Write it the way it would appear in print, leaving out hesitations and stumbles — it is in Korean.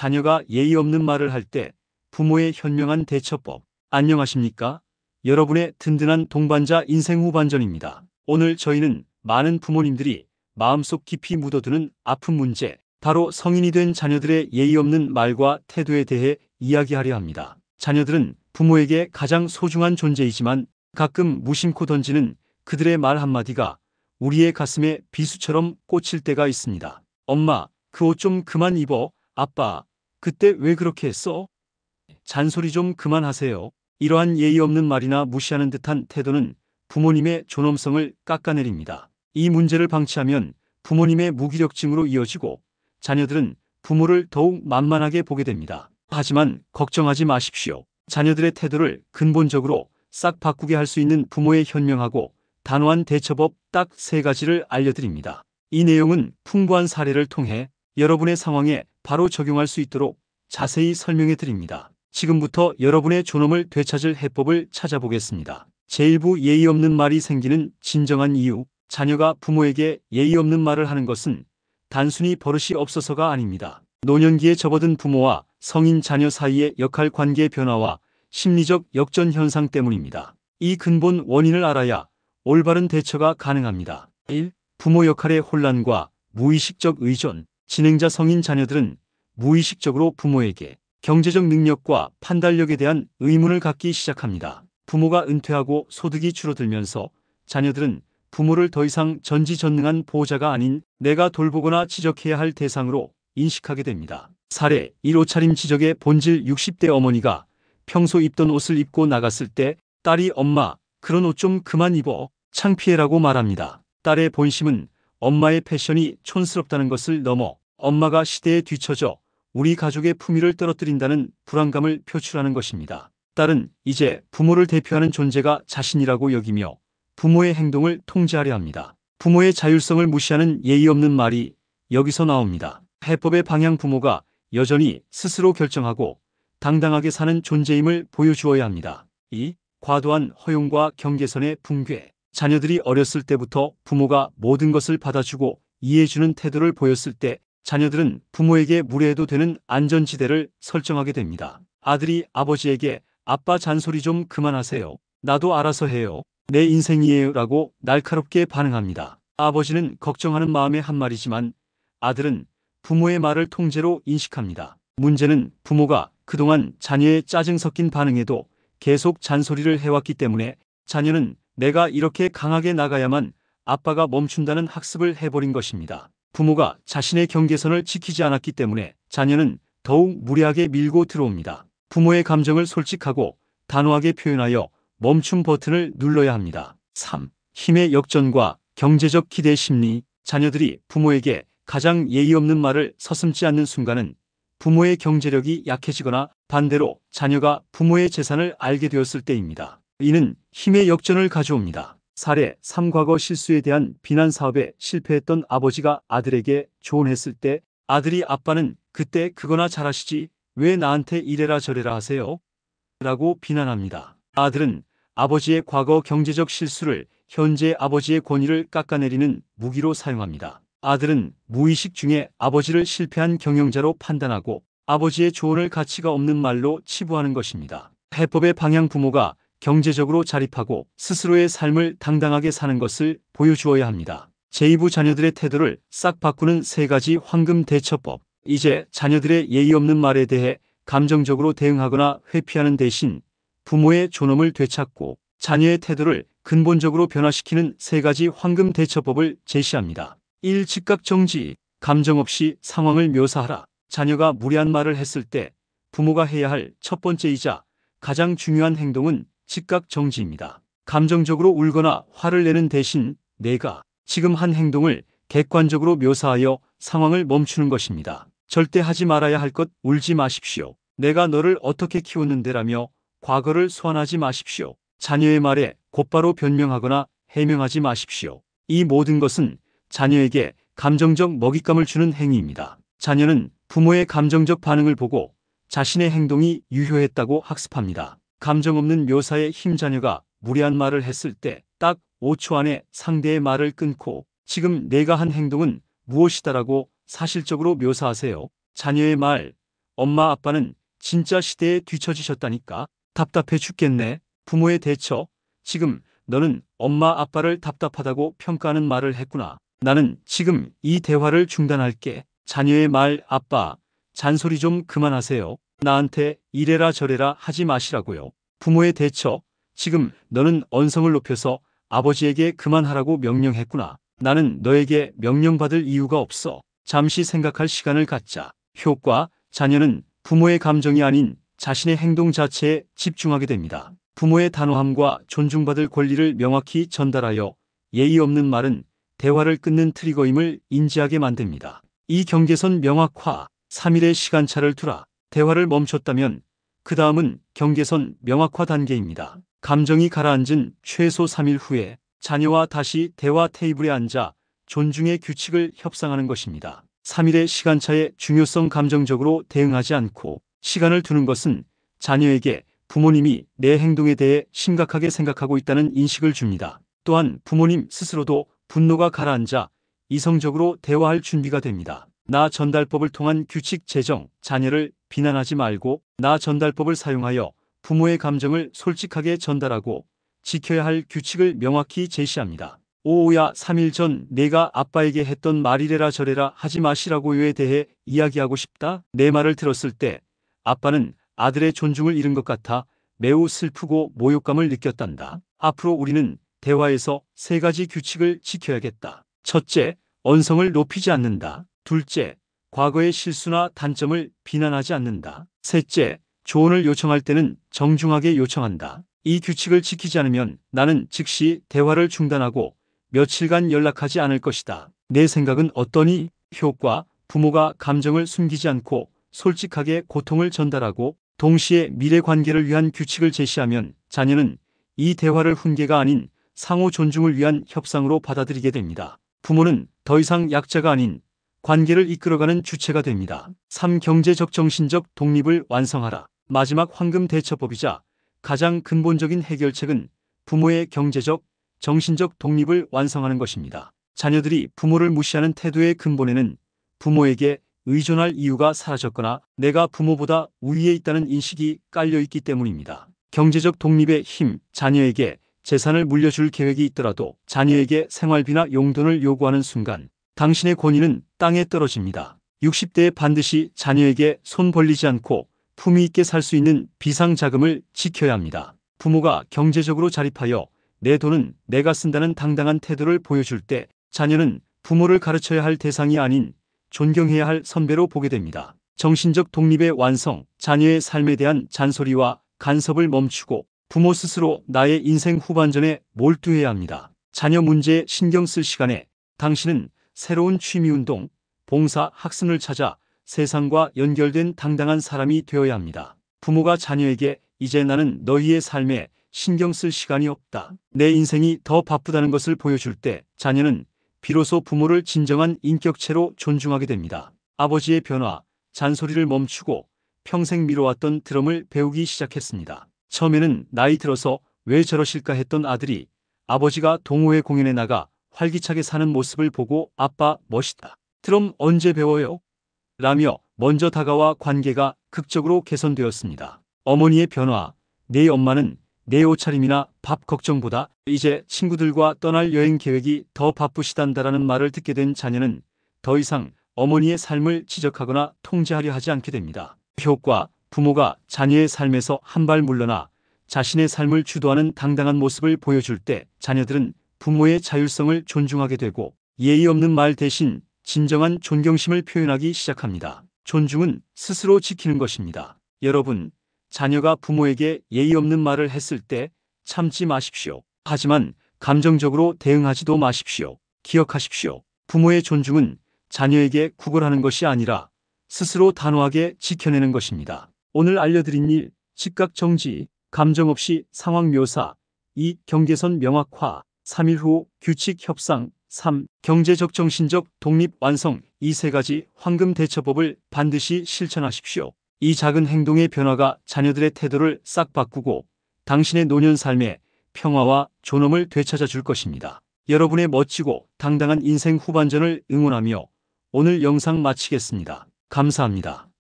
자녀가 예의 없는 말을 할 때 부모의 현명한 대처법. 안녕하십니까? 여러분의 든든한 동반자 인생 후반전입니다. 오늘 저희는 많은 부모님들이 마음속 깊이 묻어두는 아픈 문제, 바로 성인이 된 자녀들의 예의 없는 말과 태도에 대해 이야기하려 합니다. 자녀들은 부모에게 가장 소중한 존재이지만 가끔 무심코 던지는 그들의 말 한마디가 우리의 가슴에 비수처럼 꽂힐 때가 있습니다. 엄마, 그 옷 좀 그만 입어. 아빠, 그때 왜 그렇게 했어? 잔소리 좀 그만하세요. 이러한 예의 없는 말이나 무시하는 듯한 태도는 부모님의 존엄성을 깎아내립니다. 이 문제를 방치하면 부모님의 무기력증으로 이어지고 자녀들은 부모를 더욱 만만하게 보게 됩니다. 하지만 걱정하지 마십시오. 자녀들의 태도를 근본적으로 싹 바꾸게 할 수 있는 부모의 현명하고 단호한 대처법 딱 3가지를 알려드립니다. 이 내용은 풍부한 사례를 통해 여러분의 상황에 바로 적용할 수 있도록 자세히 설명해 드립니다. 지금부터 여러분의 존엄을 되찾을 해법을 찾아보겠습니다. 제1부 예의 없는 말이 생기는 진정한 이유. 자녀가 부모에게 예의 없는 말을 하는 것은 단순히 버릇이 없어서가 아닙니다. 노년기에 접어든 부모와 성인 자녀 사이의 역할 관계의 변화와 심리적 역전 현상 때문입니다. 이 근본 원인을 알아야 올바른 대처가 가능합니다. 1. 부모 역할의 혼란과 무의식적 의존. 진행자 성인 자녀들은 무의식적으로 부모에게 경제적 능력과 판단력에 대한 의문을 갖기 시작합니다. 부모가 은퇴하고 소득이 줄어들면서 자녀들은 부모를 더 이상 전지전능한 보호자가 아닌 내가 돌보거나 지적해야 할 대상으로 인식하게 됩니다. 사례 1. 옷차림 지적의 본질. 60대 어머니가 평소 입던 옷을 입고 나갔을 때 딸이 엄마, 그런 옷 좀 그만 입어. 창피해라고 말합니다. 딸의 본심은 엄마의 패션이 촌스럽다는 것을 넘어 엄마가 시대에 뒤처져 우리 가족의 품위를 떨어뜨린다는 불안감을 표출하는 것입니다. 딸은 이제 부모를 대표하는 존재가 자신이라고 여기며 부모의 행동을 통제하려 합니다. 부모의 자율성을 무시하는 예의 없는 말이 여기서 나옵니다. 해법의 방향. 부모가 여전히 스스로 결정하고 당당하게 사는 존재임을 보여주어야 합니다. 2. 과도한 허용과 경계선의 붕괴. 자녀들이 어렸을 때부터 부모가 모든 것을 받아주고 이해해주는 태도를 보였을 때 자녀들은 부모에게 무례해도 되는 안전지대를 설정하게 됩니다. 아들이 아버지에게 아빠 잔소리 좀 그만하세요. 나도 알아서 해요. 내 인생이에요 라고 날카롭게 반응합니다. 아버지는 걱정하는 마음의 한말이지만 아들은 부모의 말을 통제로 인식합니다. 문제는 부모가 그동안 자녀의 짜증 섞인 반응에도 계속 잔소리를 해왔기 때문에 자녀는 내가 이렇게 강하게 나가야만 아빠가 멈춘다는 학습을 해버린 것입니다. 부모가 자신의 경계선을 지키지 않았기 때문에 자녀는 더욱 무례하게 밀고 들어옵니다. 부모의 감정을 솔직하고 단호하게 표현하여 멈춤 버튼을 눌러야 합니다. 3. 힘의 역전과 경제적 기대 심리. 자녀들이 부모에게 가장 예의 없는 말을 서슴지 않는 순간은 부모의 경제력이 약해지거나 반대로 자녀가 부모의 재산을 알게 되었을 때입니다. 이는 힘의 역전을 가져옵니다. 사례 3. 과거 실수에 대한 비난. 사업에 실패했던 아버지가 아들에게 조언했을 때 아들이 아빠는 그때 그거나 잘하시지 왜 나한테 이래라 저래라 하세요? 라고 비난합니다. 아들은 아버지의 과거 경제적 실수를 현재 아버지의 권위를 깎아내리는 무기로 사용합니다. 아들은 무의식 중에 아버지를 실패한 경영자로 판단하고 아버지의 조언을 가치가 없는 말로 치부하는 것입니다. 해법의 방향. 부모가 경제적으로 자립하고 스스로의 삶을 당당하게 사는 것을 보여주어야 합니다. 제2부 자녀들의 태도를 싹 바꾸는 3가지 황금 대처법. 이제 자녀들의 예의 없는 말에 대해 감정적으로 대응하거나 회피하는 대신 부모의 존엄을 되찾고 자녀의 태도를 근본적으로 변화시키는 3가지 황금 대처법을 제시합니다. 1. 즉각 정지. 감정 없이 상황을 묘사하라. 자녀가 무례한 말을 했을 때 부모가 해야 할 첫 번째이자 가장 중요한 행동은 즉각 정지입니다. 감정적으로 울거나 화를 내는 대신 내가 지금 한 행동을 객관적으로 묘사하여 상황을 멈추는 것입니다. 절대 하지 말아야 할 것. 울지 마십시오. 내가 너를 어떻게 키웠는데라며 과거를 소환하지 마십시오. 자녀의 말에 곧바로 변명하거나 해명하지 마십시오. 이 모든 것은 자녀에게 감정적 먹잇감을 주는 행위입니다. 자녀는 부모의 감정적 반응을 보고 자신의 행동이 유효했다고 학습합니다. 감정 없는 묘사의 힘. 자녀가 무례한 말을 했을 때 딱 5초 안에 상대의 말을 끊고 지금 내가 한 행동은 무엇이다라고 사실적으로 묘사하세요. 자녀의 말, 엄마 아빠는 진짜 시대에 뒤처지셨다니까. 답답해 죽겠네. 부모의 대처. 지금 너는 엄마 아빠를 답답하다고 평가하는 말을 했구나. 나는 지금 이 대화를 중단할게. 자녀의 말, 아빠, 잔소리 좀 그만하세요. 나한테 이래라 저래라 하지 마시라고요. 부모의 대처. 지금 너는 언성을 높여서 아버지에게 그만하라고 명령했구나. 나는 너에게 명령받을 이유가 없어. 잠시 생각할 시간을 갖자. 효과. 자녀는 부모의 감정이 아닌 자신의 행동 자체에 집중하게 됩니다. 부모의 단호함과 존중받을 권리를 명확히 전달하여 예의 없는 말은 대화를 끊는 트리거임을 인지하게 만듭니다. 이 경계선 명확화. 3일의 시간차를 두라. 대화를 멈췄다면 그 다음은 경계선 명확화 단계입니다. 감정이 가라앉은 최소 3일 후에 자녀와 다시 대화 테이블에 앉아 존중의 규칙을 협상하는 것입니다. 3일의 시간차의 중요성. 감정적으로 대응하지 않고 시간을 두는 것은 자녀에게 부모님이 내 행동에 대해 심각하게 생각하고 있다는 인식을 줍니다. 또한 부모님 스스로도 분노가 가라앉아 이성적으로 대화할 준비가 됩니다. 나 전달법을 통한 규칙 제정. 자녀를 비난하지 말고 나 전달법을 사용하여 부모의 감정을 솔직하게 전달하고 지켜야 할 규칙을 명확히 제시합니다. 오오야 3일 전 내가 아빠에게 했던 말이래라 저래라 하지 마시라고요에 대해 이야기하고 싶다. 내 말을 들었을 때 아빠는 아들의 존중을 잃은 것 같아 매우 슬프고 모욕감을 느꼈단다. 앞으로 우리는 대화에서 3가지 규칙을 지켜야겠다. 첫째, 언성을 높이지 않는다. 둘째, 과거의 실수나 단점을 비난하지 않는다. 셋째, 조언을 요청할 때는 정중하게 요청한다. 이 규칙을 지키지 않으면 나는 즉시 대화를 중단하고 며칠간 연락하지 않을 것이다. 내 생각은 어떠니? 효과. 부모가 감정을 숨기지 않고 솔직하게 고통을 전달하고 동시에 미래 관계를 위한 규칙을 제시하면 자녀는 이 대화를 훈계가 아닌 상호 존중을 위한 협상으로 받아들이게 됩니다. 부모는 더 이상 약자가 아닌 관계를 이끌어가는 주체가 됩니다. 3. 경제적 정신적 독립을 완성하라. 마지막 황금 대처법이자 가장 근본적인 해결책은 부모의 경제적, 정신적 독립을 완성하는 것입니다. 자녀들이 부모를 무시하는 태도의 근본에는 부모에게 의존할 이유가 사라졌거나 내가 부모보다 우위에 있다는 인식이 깔려있기 때문입니다. 경제적 독립의 힘. 자녀에게 재산을 물려줄 계획이 있더라도 자녀에게 생활비나 용돈을 요구하는 순간 당신의 권위는 땅에 떨어집니다. 60대에 반드시 자녀에게 손 벌리지 않고 품위 있게 살 수 있는 비상자금을 지켜야 합니다. 부모가 경제적으로 자립하여 내 돈은 내가 쓴다는 당당한 태도를 보여줄 때 자녀는 부모를 가르쳐야 할 대상이 아닌 존경해야 할 선배로 보게 됩니다. 정신적 독립의 완성. 자녀의 삶에 대한 잔소리와 간섭을 멈추고 부모 스스로 나의 인생 후반전에 몰두해야 합니다. 자녀 문제에 신경 쓸 시간에 당신은 새로운 취미운동, 봉사, 학습을 찾아 세상과 연결된 당당한 사람이 되어야 합니다. 부모가 자녀에게 이제 나는 너희의 삶에 신경 쓸 시간이 없다. 내 인생이 더 바쁘다는 것을 보여줄 때 자녀는 비로소 부모를 진정한 인격체로 존중하게 됩니다. 아버지의 변화. 잔소리를 멈추고 평생 미뤄왔던 드럼을 배우기 시작했습니다. 처음에는 나이 들어서 왜 저러실까 했던 아들이 아버지가 동호회 공연에 나가 활기차게 사는 모습을 보고 아빠 멋있다. 드럼 언제 배워요? 라며 먼저 다가와 관계가 극적으로 개선되었습니다. 어머니의 변화. 내 엄마는 내 옷차림이나 밥 걱정보다 이제 친구들과 떠날 여행 계획이 더 바쁘시단다라는 말을 듣게 된 자녀는 더 이상 어머니의 삶을 지적하거나 통제하려 하지 않게 됩니다. 효과. 부모가 자녀의 삶에서 한 발 물러나 자신의 삶을 주도하는 당당한 모습을 보여줄 때 자녀들은 부모의 자율성을 존중하게 되고 예의 없는 말 대신 진정한 존경심을 표현하기 시작합니다. 존중은 스스로 지키는 것입니다. 여러분, 자녀가 부모에게 예의 없는 말을 했을 때 참지 마십시오. 하지만 감정적으로 대응하지도 마십시오. 기억하십시오. 부모의 존중은 자녀에게 구걸하는 것이 아니라 스스로 단호하게 지켜내는 것입니다. 오늘 알려드린 일, 즉각 정지, 감정 없이 상황 묘사, 2. 경계선 명확화, 3일 후 규칙 협상, 3. 경제적 정신적 독립 완성. 이 3가지 황금 대처법을 반드시 실천하십시오. 이 작은 행동의 변화가 자녀들의 태도를 싹 바꾸고 당신의 노년 삶에 평화와 존엄을 되찾아 줄 것입니다. 여러분의 멋지고 당당한 인생 후반전을 응원하며 오늘 영상 마치겠습니다. 감사합니다.